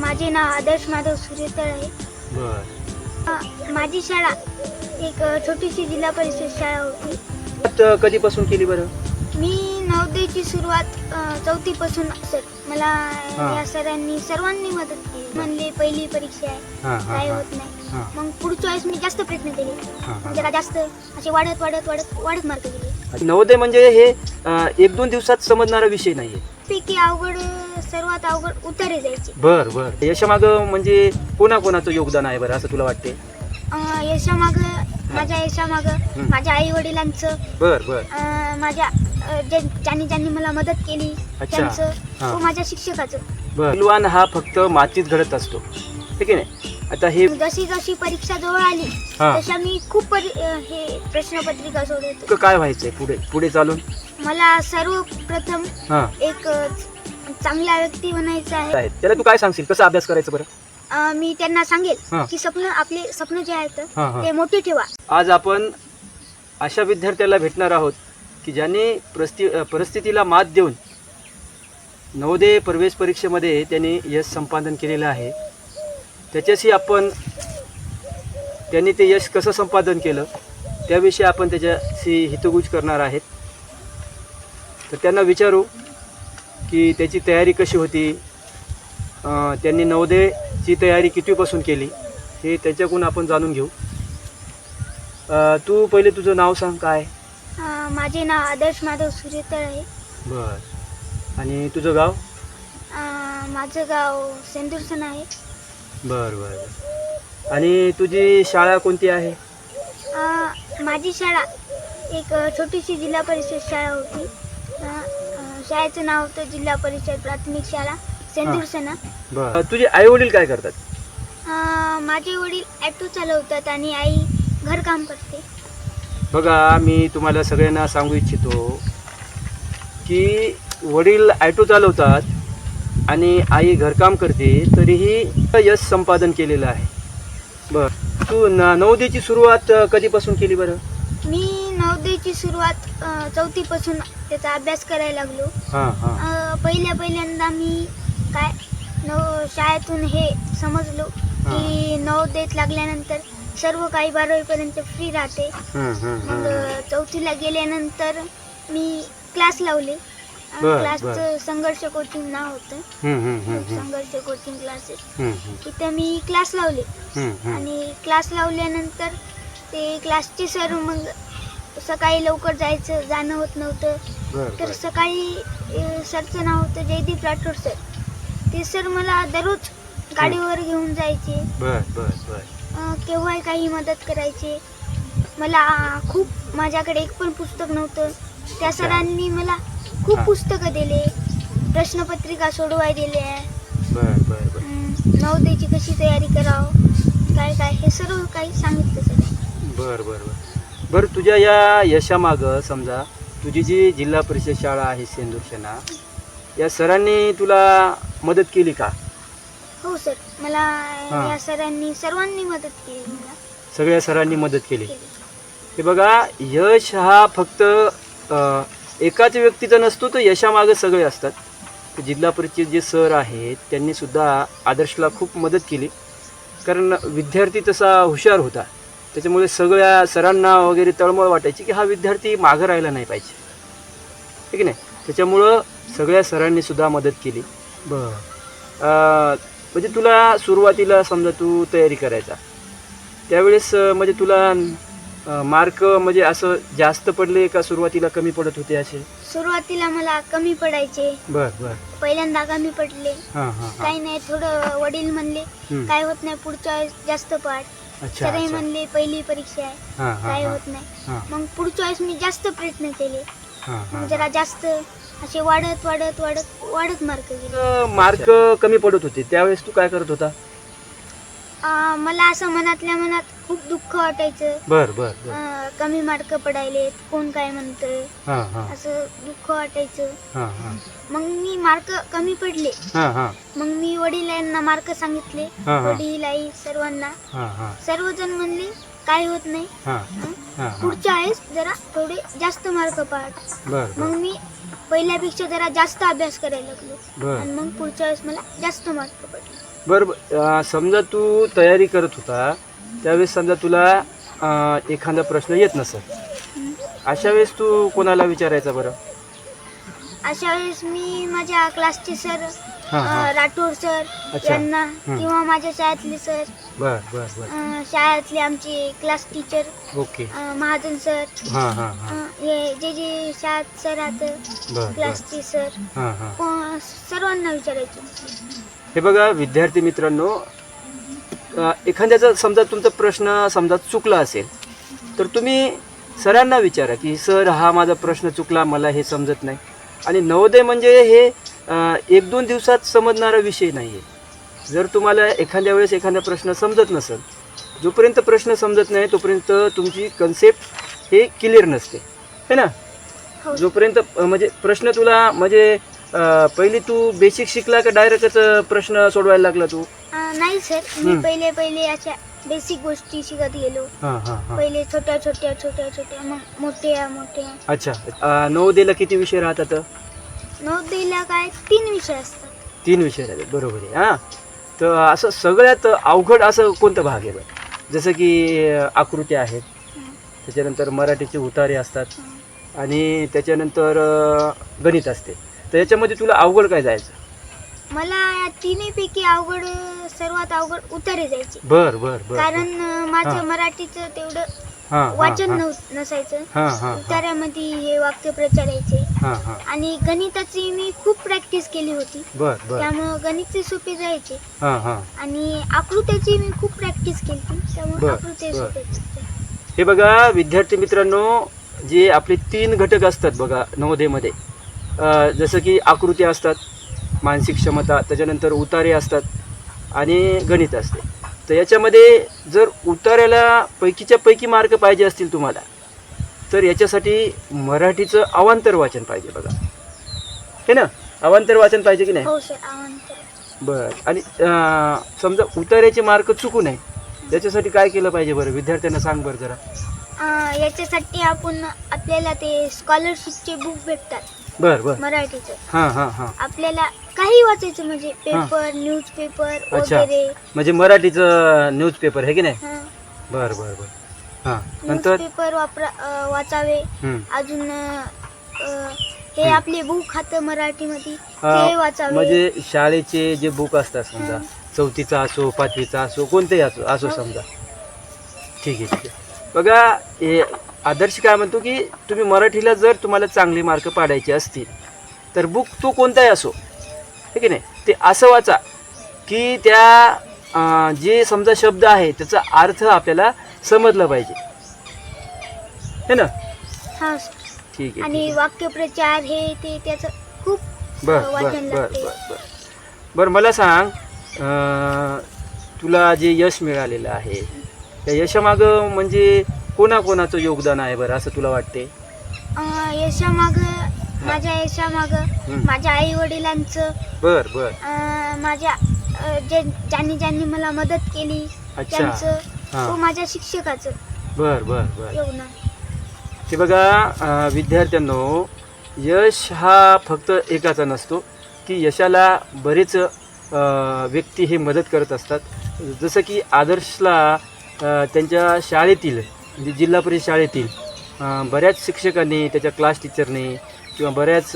माझे नाव आदर्श माधव सूर्यतळ आहे. माझी शाळा एक छोटीशी जिल्हा परिषद शाळा होती. कधीपासून केली बरं? मी नवोदयची सुरुवात 4थी पासून सर मला या सरांनी सर्वांनी मदत केली. म्हणले पहिली परीक्षा आहे, काय होत नाही. मग पुढच्या वेळेस मी जास्त प्रयत्न केले. मग जरा जास्त असे वाढत वाढत वाढत वाढत मार्क गेले. नवोदय म्हणजे हे 1-2 दिवसात समजणारा विषय नाहीये. पैकी अवघड सर्वात अवघड उतारे जायचे. बर यशामाग म्हणजे कोणाकोणाचं योगदान आहे बरं असं तुला वाटते? माझ्या यशामाग माझ्या आई वडिलांचं, माझ्या ज्यांनी मला मदत केली त्यांचं, माझ्या शिक्षकाचं. पैलवान हा फक्त मातीत घडत असतो, ठीक आहे ना? आता हे जशी जशी परीक्षा जवळ आली तशा मी खूप हे प्रश्नपत्रिका सोडवतो. काय व्हायचंय पुढे चालून? मला सर्वप्रथम एक चांगला व्यक्ती बनायचं आहे. त्याला तू काय सांगशील, कसा अभ्यास करायचा बरं? मी त्यांना सांगेल की आपले स्वप्न जे आहेत ते मोठे ठेवा. आज आपण अशा विद्यार्थ्याला भेटणार आहोत की ज्यांनी परिस्थितीला मात देऊन नवोदय प्रवेश परीक्षेमध्ये त्यांनी यश संपादन केलेलं आहे. त्याच्याशी आपण त्यांनी ते यश कसं संपादन केलं त्याविषयी आपण त्याच्याशी हितगुज करणार आहेत. तर त्यांना विचारू की त्याची तयारी कशी होती, त्यांनी नवोदयची तयारी कितीपासून केली हे त्याच्याकडून आपण जाणून घेऊ. तू पहिले तुझं नाव सांग. काय? माझे नाव आदर्श माधव सूर्यतळ आहे. आणि तुझं गाव? माझं गाव सेंदुरसन आहे. आणि तुझी शाळा कोणती आहे? माझी शाळा एक छोटीशी जिल्हा परिषद शाळा होती. शाळेचं नाव होतं जिल्हा परिषद प्राथमिक शाळा सेंदुरसना. तुझे आई वडील काय करतात? माझे वडील ॲटो चालवतात आणि आई घरकाम करते. बघा, मी तुम्हाला सगळ्यांना सांगू इच्छितो की वडील ॲटो चालवतात आणि आई घरकाम करते तरीही यश संपादन केलेलं आहे. तू नवोदयची सुरुवात कधीपासून केली बरं? मी नवोदयची सुरुवात 4थी पासून त्याचा अभ्यास करायला लागलो. पहिल्यांदा मी शाळेतून हे समजलो की नवोदयत लागल्यानंतर सर्व काही 12वीपर्यंत फ्री राहते. मग 4थीला गेल्यानंतर मी क्लास लावले. क्लासचं संघर्ष कोचिंग नाव होतं, संघर्ष कोचिंग क्लासेस. तिथे मी क्लास लावले आणि क्लास लावल्यानंतर ते क्लासचे सर मग सकाळी लवकर जाणं होत नव्हतं. तर सकाळी सरचं नाव होतं जयदीप राठोड सर. ते सर मला दररोज गाडीवर घेऊन जायचे. केव्हाही काही मदत करायचे. मला माझ्याकडे एक पण पुस्तक नव्हतं. त्या सरांनी मला खूप पुस्तकं दिले, प्रश्नपत्रिका सोडवाय दिले, नवोदयची कशी तयारी करावं, काय हे सर्व काही सांगितलं सर. बरं तुझ्या या यशामागं समजा तुझी जी जिल्हा परिषद शाळा आहे सेंदुरशना, या सरांनी तुला मदत केली का? हो सर, मला या सरांनी सर्वांनी मदत केली. मला सगळ्या सरांनी मदत केली. हे बघा, यश हा फक्त एकाच व्यक्तीचा नसतो, तर यशामागं सगळे असतात. जिल्हा परिषद जे सर आहेत त्यांनी सुद्धा आदर्शला खूप मदत केली, कारण विद्यार्थी तसा हुशार होता. त्याच्यामुळे सगळ्या सरांना वगैरे तळमळ वाटायची की हा विद्यार्थी मागं राहायला नाही पाहिजे, ठीक आहे नाही. त्याच्यामुळं सगळ्या सरांनी सुद्धा मदत केली. म्हणजे तुला सुरुवातीला समजा तू तयारी करायचा त्यावेळेस म्हणजे तुला मार्क म्हणजे असं जास्त पडले का सुरुवातीला कमी पडत होते? असे सुरुवातीला मला कमी पडायचे. पहिल्यांदा कमी पडले. काही नाही, थोडं वडील म्हणले काय होत नाही, पुढच्या वेळेस जास्त पाठ. सराई म्हणले पहिली परीक्षा आहे, काय होत नाही. मग पुढच्या वेळेस मी जास्त प्रयत्न केले. मग जरा जास्त असे वाढत वाढत वाढत वाढत मार्क गेले. मार्क कमी पडत होते त्यावेळेस तू काय करत होता? मला असं मनातल्या मनात खूप दुःख वाटायचं. कमी मार्क पडायले, कोण काय म्हणतंय असं दुःख वाटायचं. मग मी मार्क कमी पडले. मग मी वडिलांना मार्क सांगितले, वडील आई सर्वांना. सर्वजण म्हणले काय होत नाही, पुढच्या वेळेस जरा थोडे जास्त मार्क पाड. मग मी पहिल्यापेक्षा जरा जास्त अभ्यास करायला लागलो बर आणि मग पुढच्या वेळेस मला जास्त मार्क पडले. बरं. समजा तू तयारी करत होता त्यावेळेस समजा तुला एखादा प्रश्न येत नसेल, अशा वेळेस तू कोणाला विचारायचा बरं? अशा वेळेस मी माझ्या क्लासचे सर, हां हां. राठोड सर अच्छा. यांना किंवा माझ्या शाळेतले सर, बर बर बर. शाळेतले आमचे class teacher okay. Mahajan sir, हां हां हां. हे जे शाळेत सर राहतं बर बर. क्लासचे सर, हां हां. सर्वांना विचारायचं. हे बघा विद्यार्थी मित्रांनो, एखाद्याचा समजा तुमचा प्रश्न समजा चुकला असेल तर तुम्ही सरांना विचारा की सर हा माझा प्रश्न चुकला, मला हे समजत नाही. आणि नवोदय म्हणजे हे 1-2 दिवसात समजणारा विषय नाही आहे. जर तुम्हाला एखाद्या वेळेस एखादा प्रश्न समजत नसेल, जोपर्यंत प्रश्न समजत नाही तोपर्यंत तुमची कन्सेप्ट हे क्लिअर नसते, है ना. हो. जोपर्यंत म्हणजे प्रश्न तुला म्हणजे पहिली तू बेसिक शिकला का डायरेक्टच प्रश्न सोडवायला लागला तू? नाही सर, मी पहिले अशा बेसिक गोष्टी शिकत गेलो. हां हां हां. पहिले छोट्या मग मोठ्या. अच्छा. नवोदयला किती विषय राहतात? नवोदयला काय 3 विषय असतात. 3 विषय राहतात, बरोबर आहे. हां, तर असं सगळ्यात अवघड असं कोणतं भाग आहे बरं? जसं की आकृत्या आहेत, त्याच्यानंतर मराठीचे उतारे असतात आणि त्याच्यानंतर गणित असते. तर याच्यामध्ये तुला अवघड काय जायचं? मला या तिन्हीपैकी सर्वात अवघड उतारे जायचे. बर बर बर. कारण माझं हां. मराठीचं तेवढं हां हां वाचन हां. नसायचं. हां हां. उतार्यामध्ये हे वाक्यप्रचार यायचे. हां हां. आणि गणिताची मी खूप प्रॅक्टिस केली होती, बर बर. त्यामुळं गणितचे सोपे जायचे. हां हां. आणि आकृत्याची मी खूप प्रॅक्टिस केली, त्यामुळे बर, आकृत्या बर. सोपे जायचे. हे बघा विद्यार्थी मित्रांनो, जे आपले 3 घटक असतात बघा नवोदयमध्ये, जसं की आकृत्या असतात, मानसिक क्षमता, त्याच्यानंतर उतारे असतात आणि गणित असते. तर याच्यामध्ये जर उतार्याला पैकीच्या पैकी मार्क पाहिजे असतील तुम्हाला, तर याच्यासाठी मराठीचं अवांतर वाचन पाहिजे बघा, हे ना. अवांतर वाचन पाहिजे की नाही? हो सर, अवांतर. बरं. आणि समजा उतार्याचे मार्क चुकू नये त्याच्यासाठी काय केलं पाहिजे बरं? विद्यार्थ्यांना सांग बरं जरा. याच्यासाठी आपल्याला ते स्कॉलरशिपचे बुक भेटतात. बरं बरं. मराठीचं हां हां हां. आपल्याला काही वाचायचं म्हणजे पेपर, न्यूजपेपर अच्छा. वगैरे. म्हणजे मराठीचं न्यूजपेपर आहे की नाही? हां. बरं बरं बरं. हां. नंतर न्यूजपेपर वाचावे. अजून हे आपले बुक खातं मराठीमध्ये ते वाचावे. म्हणजे शाळेचे जे बुक असतात समजा 4थीचा असो 5वीचा असो कोणतेही असो समजा, ठीक आहे ठीक आहे. बघा हे आदर्श काय म्हणतो की तुम्ही मराठीला जर तुम्हाला चांगले मार्क पाडायचे असतील तर बुक तो कोणताही असो, हे की नाही, ते असं वाचा की त्या जे समजा शब्द आहे त्याचा अर्थ आपल्याला समजला पाहिजे, है ना. हां. ठीक आहे. आणि वाक्यप्रचार हे ते त्याचं खूप बरं वाचन बरं बरं लागते. बरं बरं. बरं मला सांग, तुला जे यश मिळालेलं आहे त्या यशामागं म्हणजे कोणाकोणाचं योगदान आहे बरं असं तुला वाटते? माझ्या यशामागं माझ्या आई वडिलांचं, बर बर, माझ्या ज्यांनी मला मदत केली अच्छा. त्यांचं, व माझ्या शिक्षकाचं बर बर बर. योगदान. हे बघा विद्यार्थ्यांनो, यश हा फक्त एकाचा नसतो की यशाला बरेच व्यक्ती हे मदत करत असतात. जसं की आदर्शला त्यांच्या शाळेतील म्हणजे जिल्हा परिषद शाळेतील बऱ्याच शिक्षकांनी, त्याच्या क्लास टीचरने किंवा बऱ्याच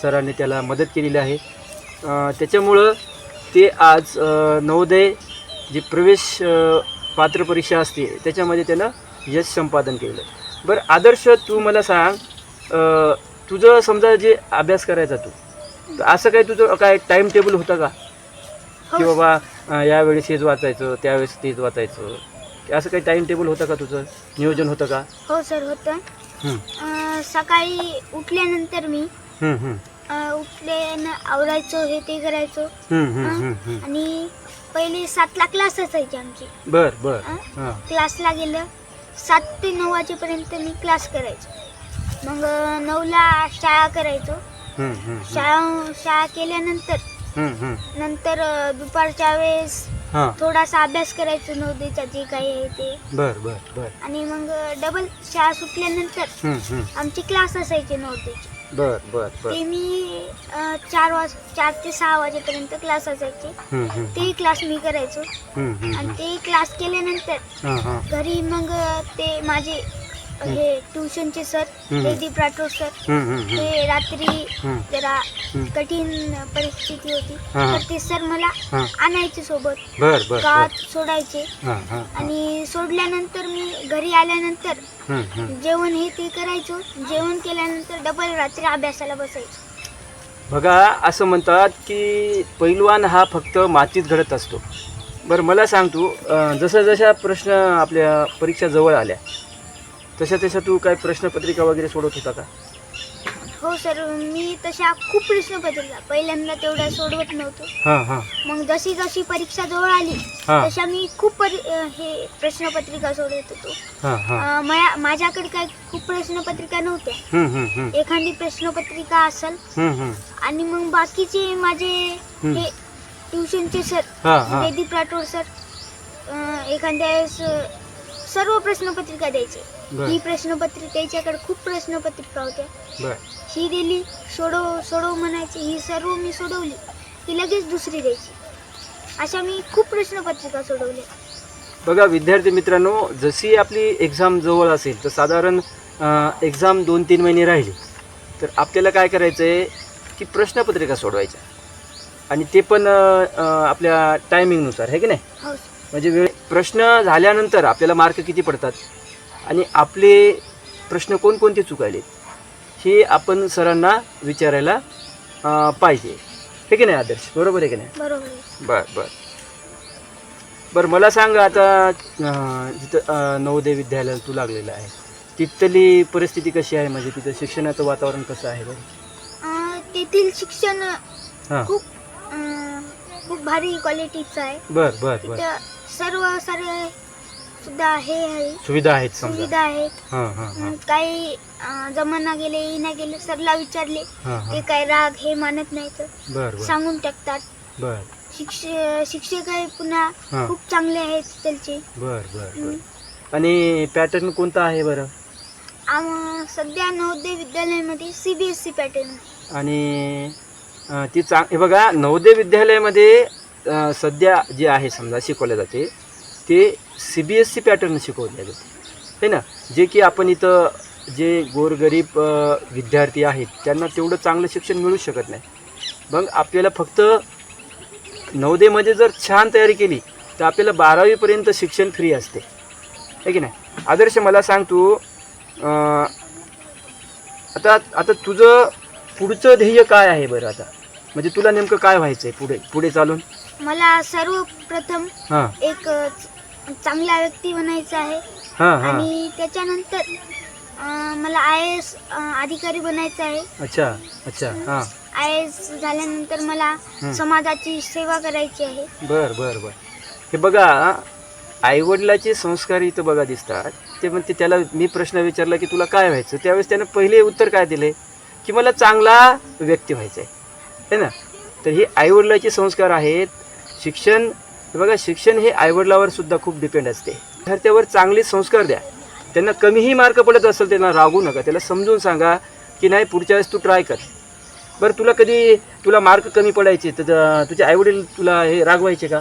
सरांनी त्याला मदत केलेली आहे. त्याच्यामुळं ते आज नवोदय जी प्रवेश पात्र परीक्षा असते त्याच्यामध्ये त्यानं यश संपादन केलं. बरं आदर्श, तू मला सांग, तुझं समजा जे अभ्यास करायचा तू, तर असं काही तुझं काय टाईम टेबल होतं का की बाबा यावेळेस हेच वाचायचं त्यावेळेस तेच वाचायचं, असं काही टाईम टेबल होतं का, तुझं नियोजन होतं का? हो सर, होतं. सकाळी उठल्यानंतर मी उठल्यानं आवरायचो, हे ते करायचो. आणि पहिले 7ला क्लास असायची आमची. बर बर. क्लासला गेलं 7 ते 9 वाजेपर्यंत मी क्लास करायचो. मग 9ला शाळा करायचो. शाळा केल्यानंतर दुपारच्या वेळेस थोडासा अभ्यास करायचो नवोदयचा जे काही आहे ते. बर बर बर. आणि मग डबल शाळा सुटल्यानंतर आमची क्लास असायचे नवोदयचे. बर बर बर. ते मी 4 ते 6 वाजेपर्यंत क्लास असायचे. ते क्लास मी करायचो. आणि ते क्लास केल्यानंतर घरी मग ते माझे हे ट्युशनचे सर जयदीप राठोड सर, ते रात्री जरा कठीण परिस्थिती होती तर ते सर मला आणायचे सोबत, गावात सोडायचे. आणि सोडल्यानंतर मी घरी आल्यानंतर जेवण हे ते करायचो. जेवण केल्यानंतर डबल रात्री अभ्यासाला बसायचो. बघा, असं म्हणतात की पैलवान हा फक्त मातीत घडत असतो. बरं, मला सांग तू, जसं जशा प्रश्न आपल्या परीक्षा जवळ आल्या तशा तू काय प्रश्नपत्रिका वगैरे सोडवत होता का? हो सर, मी तशा खूप प्रश्नपत्रिका पहिल्यांदा तेवढ्या सोडवत नव्हतो. मग जशी जशी परीक्षा जवळ आली तशा मी खूप हे प्रश्नपत्रिका सोडवत होतो. माझ्याकडे काय खूप प्रश्नपत्रिका नव्हत्या. एखादी प्रश्नपत्रिका असेल आणि मग बाकीचे माझे हे ट्युशनचे सर जयदीप राठोड सर एखाद्या वेळेस सर्व प्रश्नपत्रिका द्यायचे. ही प्रश्नपत्रिका त्याच्याकडे खूप प्रश्नपत्रिका होत्या. ही दिली, सोडव म्हणायची. ही सर्व मी सोडवली की लगेच दुसरी द्यायची. अशा मी खूप प्रश्नपत्रिका सोडवल्या. बघा विद्यार्थी मित्रांनो, जशी आपली एक्झाम जवळ असेल तर साधारण एक्झाम 2-3 महिने राहिले तर आपल्याला काय करायचं आहे की प्रश्नपत्रिका सोडवायच्या, आणि ते पण आपल्या टायमिंगनुसार, आहे की नाही? हो. म्हणजे प्रश्न झाल्यानंतर आपल्याला मार्क किती पडतात आणि आपले प्रश्न कोणकोणते चुकायले हे आपण सरांना विचारायला पाहिजे, हे की नाही आदर्श? बरोबर आहे की नाही? बरोबर. बरं, मला सांग, आता जिथं नवोदय विद्यालयाला तू लागलेलं आहे तिथली परिस्थिती कशी आहे? म्हणजे तिथं शिक्षणाचं वातावरण कसं आहे बरं? तेथील शिक्षण खूप भारी क्वालिटीचं आहे. बर. सर्व सुद्धा हे आहे, सुविधा आहेत. काही जमाना गेले येईना गेले सरला विचारले ते काय राग हे मानत नाही तर सांगून टाकतात. शिक्षक आहे पुन्हा खूप चांगले आहेत त्यांचे. बर. आणि पॅटर्न कोणता आहे बरं? सध्या नवोदय विद्यालयामध्ये CBSE पॅटर्न. आणि हे बघा, नवोदय विद्यालयामध्ये सध्या जे आहे समजा शिकवले जाते ते CBSE पॅटर्न शिकवले जाते, है ना? जे की आपण इथं जे गोरगरीब विद्यार्थी आहेत त्यांना तेवढं चांगलं शिक्षण मिळू शकत नाही. मग आपल्याला फक्त नवोदयमध्ये जर छान तयारी केली तर आपल्याला 12वीपर्यंत शिक्षण फ्री असते, है की नाही? आदर्श, मला सांग तू, आता तुझं पुढचं ध्येय काय आहे बरं? आता म्हणजे तुला नेमकं काय व्हायचं आहे पुढे चालून? मला सर्वप्रथम एक चांगला व्यक्ती बनायचं आहे. आणि त्याच्यानंतर मला IAS अधिकारी बनायचं आहे. अच्छा. IAS झाल्यानंतर मला समाजाची सेवा करायची आहे. बर. हे बघा, आईवडिलाचे संस्कार इथं बघा दिसतात. ते म्हणते, त्याला मी प्रश्न विचारला की तुला काय व्हायचं, त्यावेळेस त्यानं पहिले उत्तर काय दिले की मला चांगला व्यक्ती व्हायचं आहे ना? तर हे आईवडिलाचे संस्कार आहेत. शिक्षण, हे बघा, शिक्षण हे आईवडिलावर सुद्धा खूप डिपेंड असते. विद्यार्थ्यावर चांगले संस्कार द्या. त्यांना कमीही मार्क पडत असेल त्यांना रागवू नका. त्याला समजून सांगा की नाही, पुढच्या वेळेस तू ट्राय कर. बरं, तुला मार्क कमी पडायचे तर तुझे आईवडील तुला हे रागवायचे का?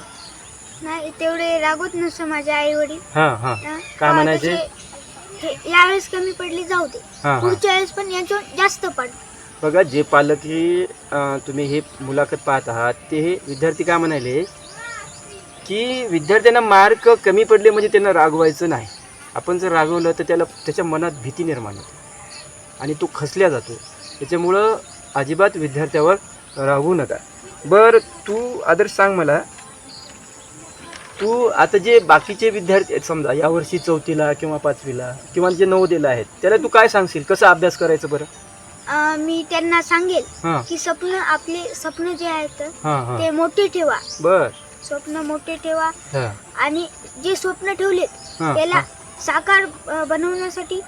नाही, तेवढे रागवत नसतं माझे आईवडील. काय म्हणायचे? यावेळेस कमी पडली जाऊ दे, पुढच्या वेळेस पण याच्यावर जास्त पड. बघा, जे पालक ही तुम्ही हे मुलाखत पाहत आहात ते हे विद्यार्थी काय म्हणाले की विद्यार्थ्यांना मार्क कमी पडले म्हणजे त्यांना रागवायचं नाही. आपण जर रागवलं तर त्याच्या मनात भीती निर्माण होते आणि तो खचल्या जातो. त्याच्यामुळं अजिबात विद्यार्थ्यावर रागवू नका. बरं, तू आदर्श सांग मला, तू आता जे बाकीचे विद्यार्थी आहेत समजा यावर्षी 4थीला किंवा 5वीला किंवा जे नवोदयला आहेत त्याला तू काय सांगशील, कसं अभ्यास करायचं बरं? मी त्यांना सांगेल की आपले स्वप्न जे आहेत ते मोठे ठेवा. स्वप्न मोठे ठेवा आणि जे स्वप्न ठेवलेत त्याला साकार बनवण्यासाठी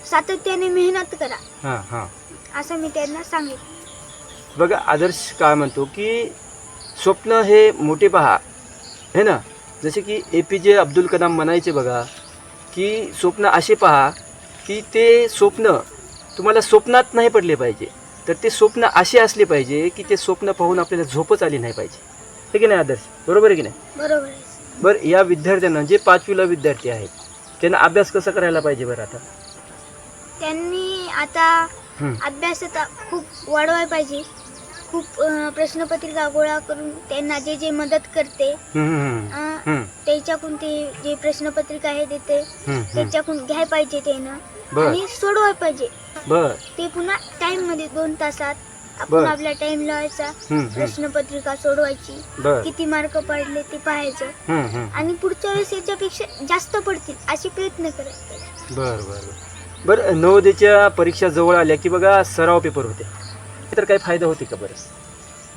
सातत्याने मेहनत करा, असं मी त्यांना सांगेल. बघा, आदर्श काय म्हणतो की स्वप्न हे मोठे पहा, है ना? जसे की APJ अब्दुल कलाम म्हणायचे बघा की स्वप्न असे पहा की ते स्वप्न तुम्हाला स्वप्नात नाही पडले पाहिजे, तर ते स्वप्न असे असले पाहिजे की ते स्वप्न पाहून आपल्याला झोपच आली नाही पाहिजे. हे की नाही आदर्श? बरोबर आहे की नाही? बरोबर आहे. बरं, या विद्यार्थ्यांना जे 5वीला विद्यार्थी आहेत त्यांना अभ्यास कसा करायला पाहिजे बरं आता? त्यांनी आता हं. अभ्यास आता खूप वाढवायला पाहिजे. खूप प्रश्नपत्रिका गोळा करून त्यांना जे जे मदत करते हं. त्याच्याकडून ते जे प्रश्नपत्रिका आहे देते हं. त्याच्याकडून घ्यायला पाहिजे त्यानं बर आणि सोडवायला पाहिजे. बर ते पुन्हा टाइम मध्ये 2 तासात बर. आपण आपला टाइम लावायचा, हं. प्रश्नपत्रिका सोडवायची, बर किती मार्क पडले ते पाहायचं आणि पुढच्या वेळेस याच्यापेक्षा जास्त पडतील असे प्रयत्न करायचे. बर बर बर नवोदयच्या परीक्षा जवळ आल्या की बघा सराव पेपर होते, तर काही फायदा होते का बरं?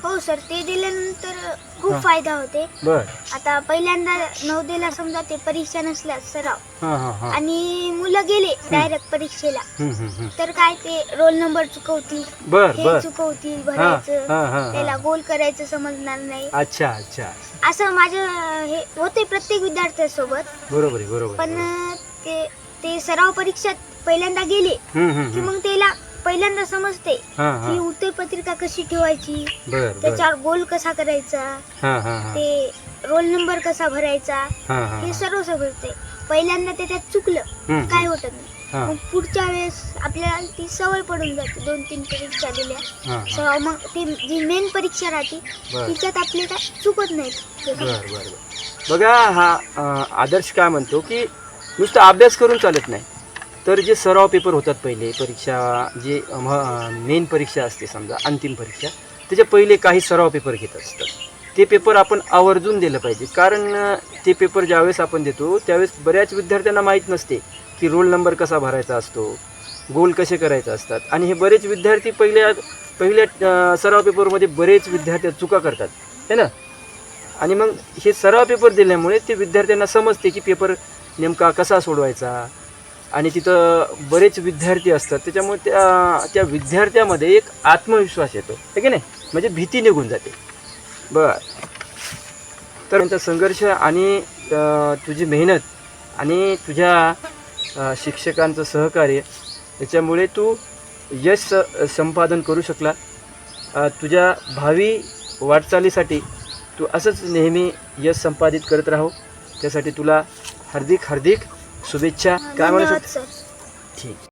हो सर, ते दिल्यानंतर खूप हा. फायदा होते. बर आता पहिल्यांदा नवोदयला समजा ते परीक्षा नसल्या सराव हां हां हां आणि मुलं गेले डायरेक्ट परीक्षेला हं. तर काय ते रोल नंबर चुकवतील, बर हे बर चुकवतील, हां भरायचं हां हां त्याला गोल करायचं समजणार नाही. अच्छा अच्छा, असं माझं हे होते प्रत्येक विद्यार्थ्यासोबत. बरोबर आहे बरोबर पण आहे. ते ते सराव परीक्षेत पहिल्यांदा गेले की मग त्याला पहिल्यांदा समजते हां की हां उत्तर पत्रिका कशी ठेवायची, बर बर त्याच्यावर गोल कसा करायचा, हां हां हां ते रोल नंबर कसा भरायचा, हां हां हे सर्व समजते. पहिल्यांदा त्याच्यात चुकलं हं. काय होत नाही, हां मग पुढच्या वेळेस आपल्याला ती सवय पडून जाते. 2-3 परीक्षा दिल्या हां सराव, मग ती जी मेन परीक्षा राहते बर तिच्यात आपले काय चुकत नाहीत. बर बर बर बघा, हा आदर्श काय म्हणतो की नुसतं अभ्यास करून चालत नाही, तर जे सराव पेपर होतात पहिले परीक्षा, जे मेन परीक्षा असते समजा अंतिम परीक्षा, त्याचे पहिले काही सराव पेपर घेत असतात. ते पेपर आपण आवर्जून दिलं पाहिजे, कारण ते पेपर ज्यावेळेस आपण देतो त्यावेळेस बऱ्याच विद्यार्थ्यांना माहीत नसते की रोल नंबर कसा भरायचा असतो, गोल कसे करायचे असतात. आणि हे बरेच विद्यार्थी पहिल्या सराव पेपरमध्ये बरेच विद्यार्थी चुका करतात है ना. आणि मग हे सराव पेपर दिल्यामुळे ते विद्यार्थ्यांना समजते की पेपर नेमका कसा सोडवायचा. आणि तिथं बरेच विद्यार्थी असतात, त्याच्यामुळे त्या विद्यार्थ्यामध्ये एक आत्मविश्वास येतो आहे की नाही, म्हणजे भीती निघून जाते. बर, तर त्यांचा संघर्ष आणि तुझी मेहनत आणि तुझ्या शिक्षकांचं सहकार्य याच्यामुळे तू यश संपादन करू शकला. तुझ्या भावी वाटचालीसाठी तू असंच नेहमी यश संपादित करत राहो. त्यासाठी तुला हार्दिक शुभेच्छा. काय म्हणू धन्यवाद शकतो? सर. ठीक.